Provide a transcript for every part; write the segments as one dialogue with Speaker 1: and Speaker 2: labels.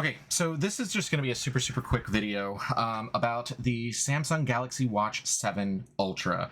Speaker 1: Okay, so this is just going to be a super quick video about the Samsung Galaxy Watch 7 Ultra.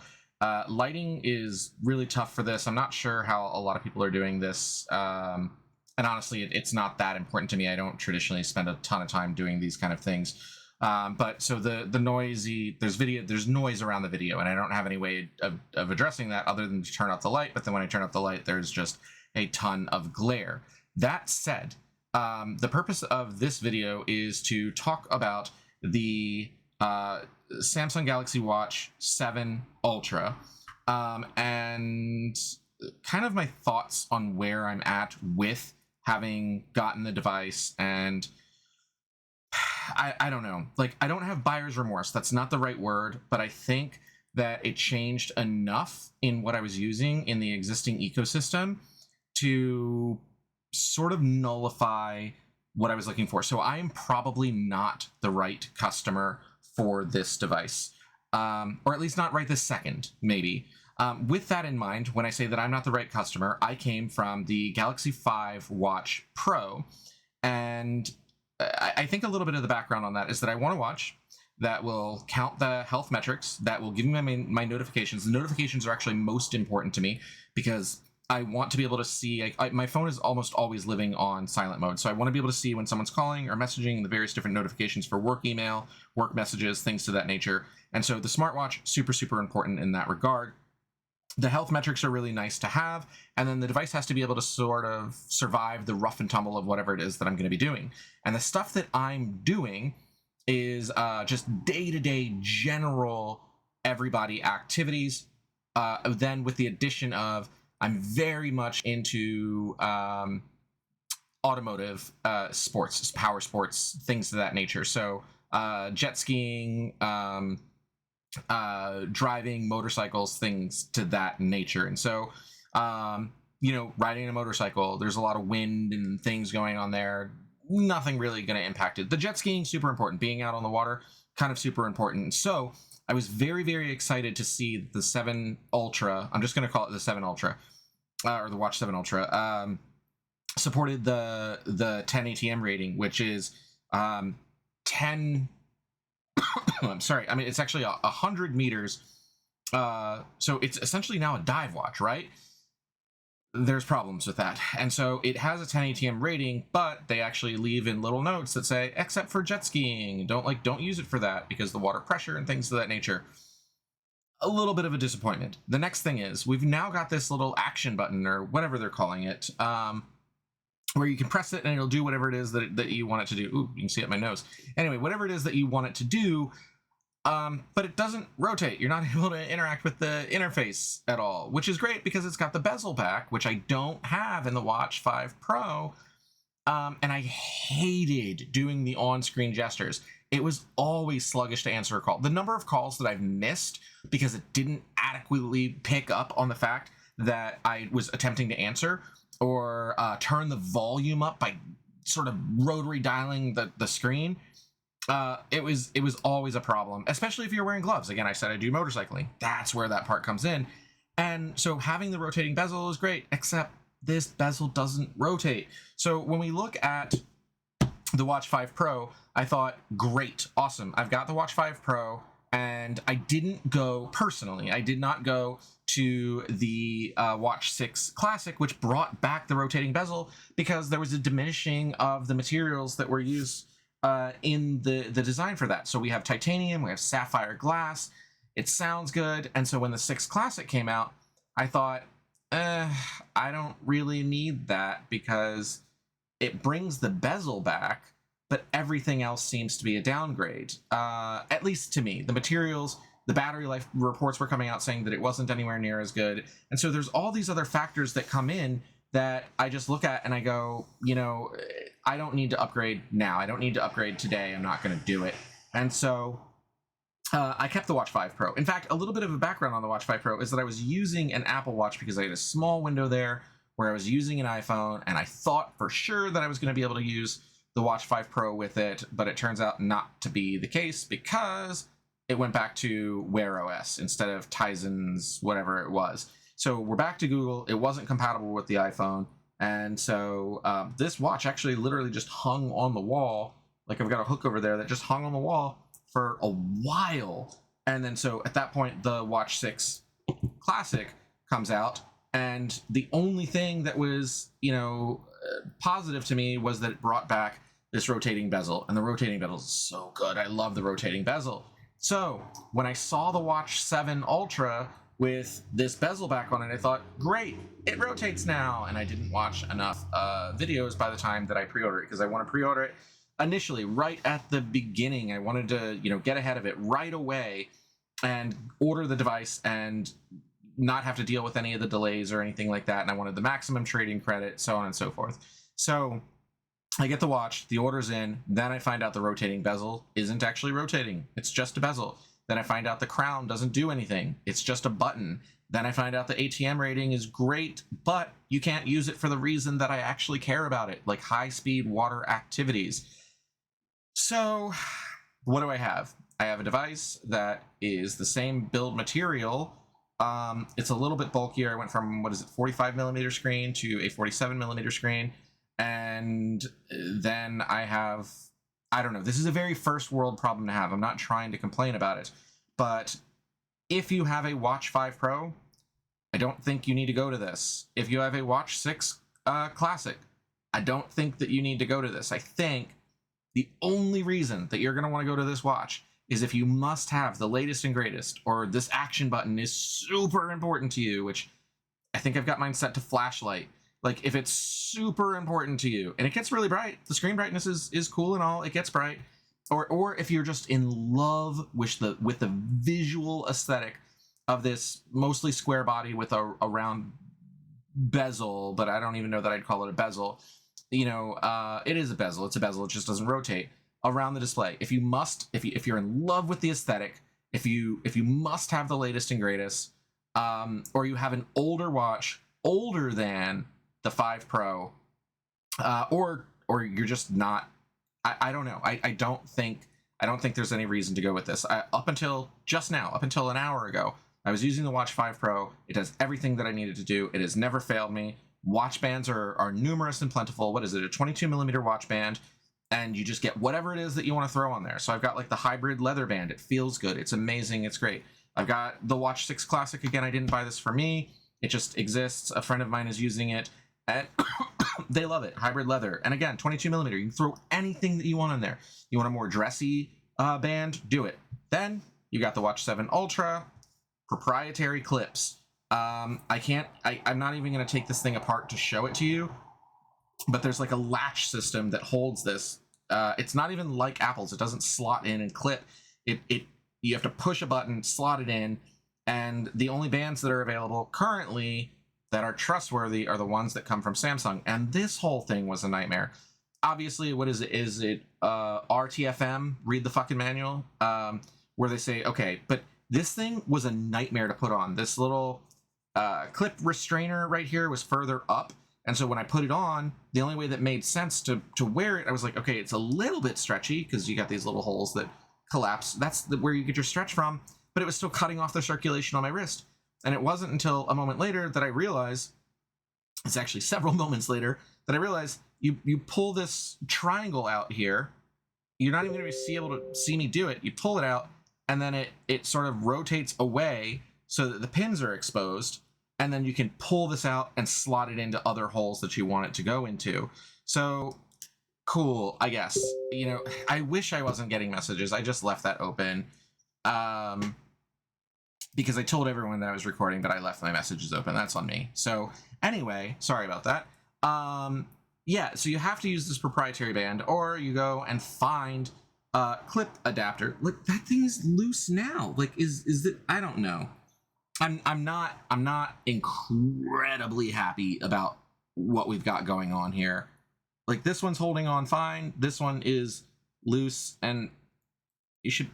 Speaker 1: Lighting is really tough for this. I'm not sure how a lot of people are doing this, and honestly, it's not that important to me. I don't traditionally spend a ton of time doing these kind of things. But so the noisy, there's noise around the video, and I don't have any way of addressing that other than to turn off the light. But then when I turn off the light, there's just a ton of glare. That said, the purpose of this video is to talk about the Samsung Galaxy Watch 7 Ultra and kind of my thoughts on where I'm at with having gotten the device. And I don't know, like, I don't have buyer's remorse. That's not the right word, but I think that it changed enough in what I was using in the existing ecosystem to sort of nullify what I was looking for. So I am probably not the right customer for this device, or at least not right this second, maybe. With that in mind, when I say that I'm not the right customer, I came from the Galaxy 5 Watch Pro, and I think a little bit of the background on that is that I want a watch that will count the health metrics, that will give me my notifications. The notifications are actually most important to me because I want to be able to see, my phone is almost always living on silent mode. So I want to be able to see when someone's calling or messaging, the various different notifications for work email, work messages, things to that nature. And so the smartwatch, super important in that regard. The health metrics are really nice to have. And then the device has to be able to sort of survive the rough and tumble of whatever it is that I'm going to be doing. And the stuff that I'm doing is just day-to-day general everybody activities. Then with the addition of, I'm very much into automotive sports, power sports, things of that nature. So jet skiing, driving motorcycles, things to that nature. And so, you know, riding a motorcycle, there's a lot of wind and things going on there. Nothing really going to impact it. The jet skiing, super important. Being out on the water, kind of super important. So I was very excited to see the 7 Ultra. I'm just going to call it the 7 Ultra, or the Watch 7 Ultra. Supported the 10 ATM rating, which is 10. I'm sorry. I mean, it's actually 100 meters. So it's essentially now a dive watch, right? There's problems with that. And so it has a 10 ATM rating, but they actually leave in little notes that say, except for jet skiing, don't use it for that because the water pressure and things of that nature. A little bit of a disappointment. The next thing is we've now got this little action button, or whatever they're calling it, where you can press it and it'll do whatever it is that you want it to do. Ooh, you can see it in my nose. Anyway, whatever it is that you want it to do, but it doesn't rotate. You're not able to interact with the interface at all, which is great because it's got the bezel back, which I don't have in the Watch 5 Pro. And I hated doing the on-screen gestures. It was always sluggish to answer a call. The number of calls that I've missed because it didn't adequately pick up on the fact that I was attempting to answer, or turn the volume up by sort of rotary dialing the screen, it was always a problem, especially if you're wearing gloves. Again, I said I do motorcycling. That's where that part comes in. And so having the rotating bezel is great, except this bezel doesn't rotate. So when we look at the Watch 5 Pro, I thought, great, awesome. I've got the Watch 5 Pro, and I didn't go, personally, I did not go to the Watch 6 Classic, which brought back the rotating bezel because there was a diminishing of the materials that were used in the design for that. So we have titanium, we have sapphire glass, it sounds good. And so when the 6 Classic came out, I thought, I don't really need that because it brings the bezel back, but everything else seems to be a downgrade, at least to me. The materials, the battery life reports were coming out saying that it wasn't anywhere near as good. And so there's all these other factors that come in that I just look at and I go, you know, I don't need to upgrade now. I don't need to upgrade today. I'm not going to do it. And so I kept the Watch 5 Pro. In fact, a little bit of a background on the Watch 5 Pro is that I was using an Apple Watch because I had a small window there where I was using an iPhone, and I thought for sure that I was going to be able to use the Watch 5 Pro with it, but it turns out not to be the case because it went back to Wear OS instead of Tizen's whatever it was. So we're back to Google. It wasn't compatible with the iPhone. And so this watch actually literally just hung on the wall. Like I've got a hook over there that just hung on the wall for a while. And then so at that point, the Watch 6 Classic comes out. And the only thing that was, positive to me was that it brought back this rotating bezel. And the rotating bezel is so good. I love the rotating bezel. So when I saw the Watch 7 Ultra with this bezel back on it, I thought, great, it rotates now. And I didn't watch enough videos by the time that I pre-ordered it, because I want to pre-order it initially right at the beginning. I wanted to, get ahead of it right away and order the device and not have to deal with any of the delays or anything like that. And I wanted the maximum trading credit, so on and so forth. So I get the watch, the order's in, then I find out the rotating bezel isn't actually rotating. It's just a bezel. Then I find out the crown doesn't do anything. It's just a button. Then I find out the ATM rating is great, but you can't use it for the reason that I actually care about it, like high-speed water activities. So what do I have? I have a device that is the same build material. It's a little bit bulkier. I went from, 45 millimeter screen to a 47 millimeter screen. And then I have, I don't know, this is a very first world problem to have. I'm not trying to complain about it. But if you have a Watch 5 Pro, I don't think you need to go to this. If you have a Watch 6 Classic, I don't think that you need to go to this. I think the only reason that you're going to want to go to this watch is if you must have the latest and greatest, or this action button is super important to you, which I think I've got mine set to flashlight. Like, if it's super important to you, and it gets really bright, the screen brightness is cool and all, it gets bright, or if you're just in love with the visual aesthetic of this mostly square body with a round bezel, but I don't even know that I'd call it a bezel. It is a bezel. It's a bezel. It just doesn't rotate around the display. If you're in love with the aesthetic, if you must have the latest and greatest, or you have an older watch, older than the 5 Pro, or you're just not, I don't know. I don't think there's any reason to go with this. Up until just now, up until an hour ago, I was using the Watch 5 Pro. It does everything that I needed to do. It has never failed me. Watch bands are numerous and plentiful. What is it? A 22 millimeter watch band, and you just get whatever it is that you want to throw on there. So I've got like the hybrid leather band. It feels good. It's amazing. It's great. I've got the Watch 6 Classic. Again, I didn't buy this for me. It just exists. A friend of mine is using it, and they love it. Hybrid leather. And again, 22 millimeter. You can throw anything that you want in there. You want a more dressy band? Do it. Then you got the Watch 7 Ultra, proprietary clips. I'm not even going to take this thing apart to show it to you, but there's like a latch system that holds this. It's not even like Apple's. It doesn't slot in and clip. You have to push a button, slot it in, and the only bands that are available currently that are trustworthy are the ones that come from Samsung. And this whole thing was a nightmare. Obviously, what is it? Is it RTFM? Read the fucking manual, where they say, okay, but this thing was a nightmare to put on. This little clip restrainer right here was further up, and so when I put it on, the only way that made sense to wear it, I was like, okay, it's a little bit stretchy because you got these little holes that collapse. That's where you get your stretch from, but it was still cutting off the circulation on my wrist. And it wasn't until a moment later that I realized, it's actually several moments later, that I realized you pull this triangle out here, you're not even going to be able to see me do it. You pull it out, and then it sort of rotates away so that the pins are exposed, and then you can pull this out and slot it into other holes that you want it to go into. So cool, I guess. I wish I wasn't getting messages. I just left that open because I told everyone that I was recording, but I left my messages open. That's on me. So anyway, sorry about that. Yeah, so you have to use this proprietary band, or you go and find a clip adapter. Like, that thing is loose now. Like, is it? I don't know. I'm not incredibly happy about what we've got going on here. Like, this one's holding on fine. This one is loose, and you should.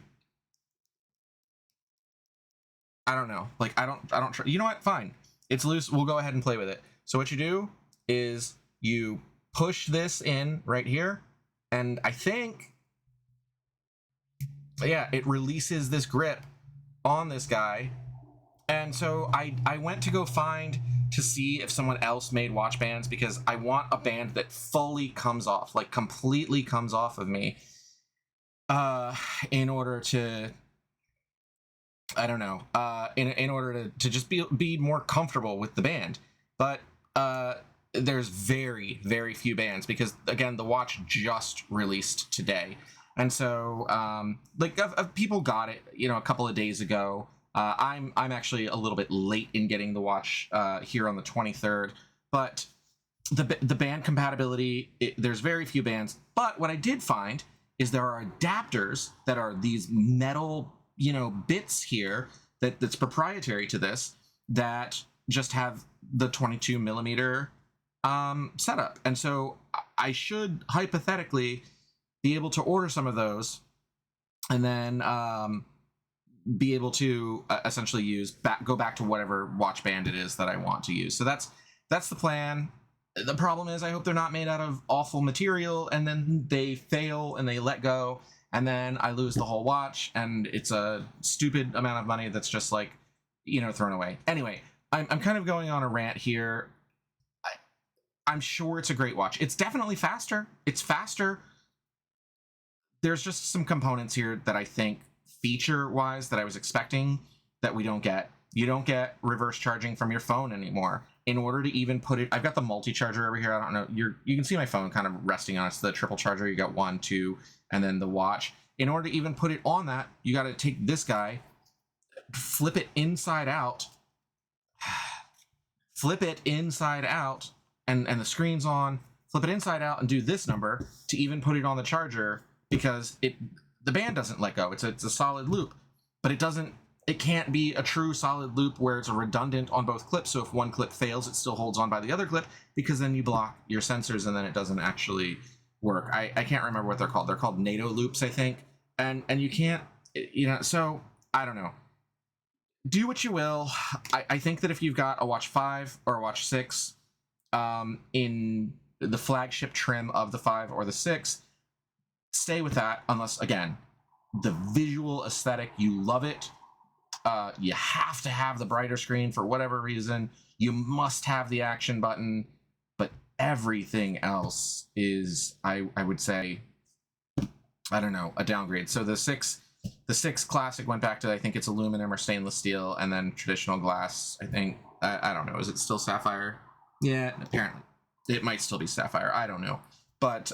Speaker 1: I don't know. Like, I don't try. You know what? Fine. It's loose. We'll go ahead and play with it. So what you do is you push this in right here, and I think, yeah, it releases this grip on this guy. And so I went to go find to see if someone else made watch bands, because I want a band that fully comes off, like completely comes off of me, in order to, I don't know, in order to just be more comfortable with the band. But there's very, very few bands, because again, the watch just released today, and so like people got it, you know, a couple of days ago. I'm actually a little bit late in getting the watch here on the 23rd, but the band compatibility, there's very few bands. But what I did find is there are adapters that are these metal, you know, bits here that's proprietary to this, that just have the 22 millimeter setup, and so I should hypothetically be able to order some of those, and then be able to essentially go back to whatever watch band it is that I want to use. So that's the plan. The problem is, I hope they're not made out of awful material, and then they fail and they let go, and then I lose the whole watch, and it's a stupid amount of money that's just, like, you know, thrown away. Anyway, I'm kind of going on a rant here. I'm sure it's a great watch. It's definitely faster. It's faster. There's just some components here that I think, feature-wise, that I was expecting that we don't get. You don't get reverse charging from your phone anymore. In order to even put it, I've got the multi-charger over here. I don't know. You can see my phone kind of resting on it. It's the triple charger. You got 1, 2, and then the watch. In order to even put it on that, you got to take this guy, flip it inside out, flip it inside out, and the screen's on, flip it inside out, and do this number to even put it on the charger, because the band doesn't let go. It's a solid loop, but it can't be a true solid loop where it's redundant on both clips. So if one clip fails, it still holds on by the other clip, because then you block your sensors and then it doesn't actually work. I can't remember what they're called. They're called NATO loops, I think. And you can't, you know, so I don't know. Do what you will. I think that if you've got a watch 5 or a watch 6, in the flagship trim of the 5 or the 6, stay with that, unless, again, the visual aesthetic, you love it. You have to have the brighter screen for whatever reason. You must have the action button, but everything else is, I would say, I don't know, a downgrade. So the 6 Classic went back to, I think it's aluminum or stainless steel, and then traditional glass, I think. I don't know. Is it still sapphire? Yeah, apparently. It might still be sapphire. I don't know. But,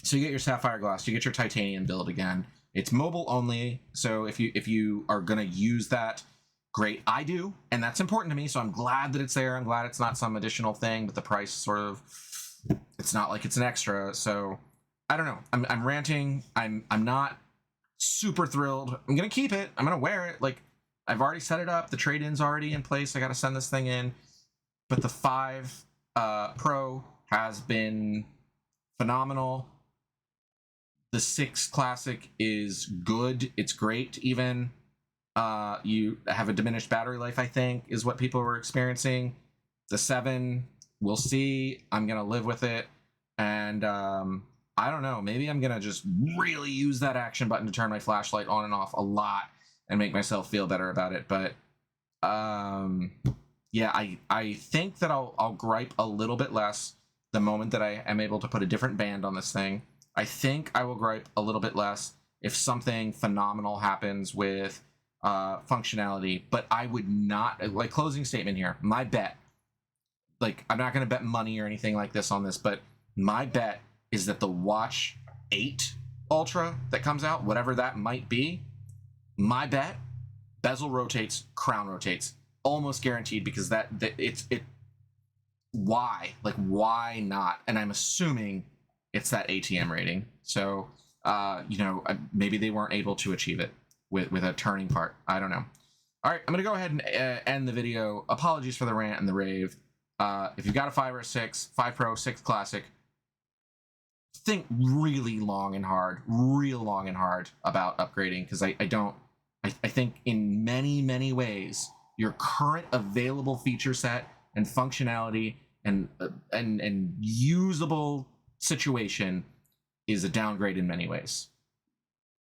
Speaker 1: so you get your sapphire glass, you get your titanium build again. It's mobile only, so if you are going to use that, great. I do, and that's important to me, so I'm glad that it's there. I'm glad it's not some additional thing, but the price sort of, it's not like it's an extra, so I don't know. I'm ranting. I'm not super thrilled. I'm going to keep it. I'm going to wear it. Like, I've already set it up. The trade-in's already in place. I got to send this thing in. But the 5 Pro has been phenomenal. The 6 Classic is good. It's great, even. You have a diminished battery life, I think, is what people were experiencing. The 7, we'll see. I'm going to live with it. And I don't know. Maybe I'm going to just really use that action button to turn my flashlight on and off a lot and make myself feel better about it. But yeah, I think that I'll gripe a little bit less the moment that I am able to put a different band on this thing. I think I will gripe a little bit less if something phenomenal happens with functionality, but I would not, like, closing statement here, my bet, like, I'm not going to bet money or anything like this on this, but my bet is that the Watch 8 Ultra that comes out, whatever that might be, my bet, bezel rotates, crown rotates, almost guaranteed, because why? Like, why not? And I'm assuming it's that ATM rating. So, you know, maybe they weren't able to achieve it with a turning part. I don't know. All right, I'm going to go ahead and end the video. Apologies for the rant and the rave. If you've got a 5 or a 6, 5 Pro, 6 Classic, think really long and hard about upgrading, because I think in many, many ways, your current available feature set and functionality and usable situation is a downgrade in many ways.